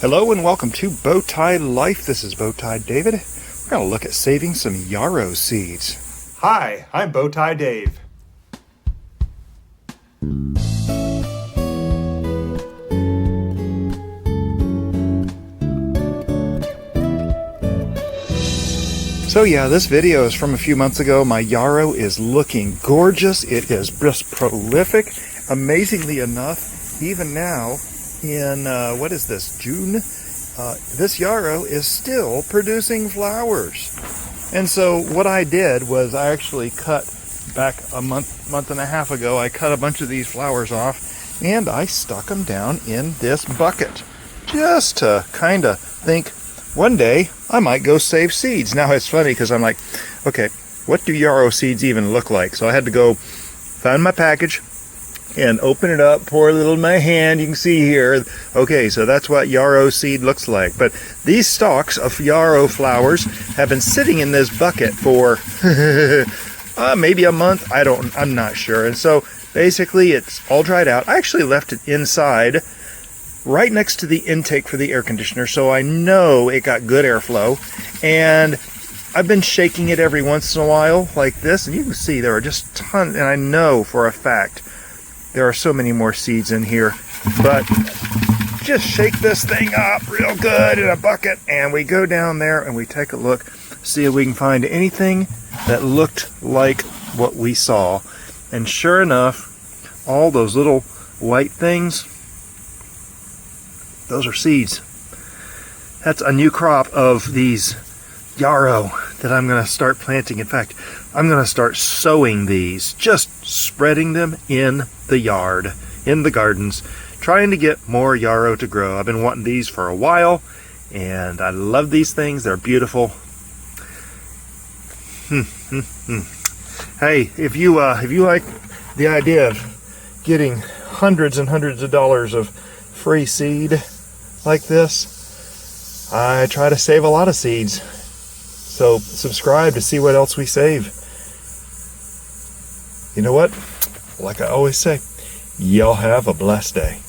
Hello and welcome to Bowtie Life. This is Bowtie David. We're going to look at saving some yarrow seeds. Hi, I'm Bowtie Dave. So yeah, this video is from a few months ago. My yarrow is looking gorgeous. It is just prolific. Amazingly enough, even now in, what is this, June? This yarrow is still producing flowers. And so what I did was I actually cut back a month and a half ago, I cut a bunch of these flowers off and I stuck them down in this bucket just to kind of think one day I might go save seeds. Now it's funny because I'm like, okay, what do yarrow seeds even look like? So I had to go find my package and open it up, pour a little in my hand. You can see here, okay, so that's what yarrow seed looks like. But these stalks of yarrow flowers have been sitting in this bucket for maybe a month. I'm not sure. And so basically it's all dried out. I actually left it inside right next to the intake for the air conditioner, so I know it got good airflow. And I've been shaking it every once in a while like this, and you can see there are just tons, and I know for a fact there are so many more seeds in here. But just shake this thing up real good in a bucket, and we go down there and we take a look, see if we can find anything that looked like what we saw. And sure enough, all those little white things, those are seeds. That's a new crop of these yarrow that I'm going to start planting. In fact, I'm going to start sowing these, just spreading them in the yard, in the gardens, trying to get more yarrow to grow. I've been wanting these for a while, and I love these things. They're beautiful. Hey, if you like the idea of getting hundreds and hundreds of dollars of free seed like this, I try to save a lot of seeds. So subscribe to see what else we save. You know what? Like I always say, y'all have a blessed day.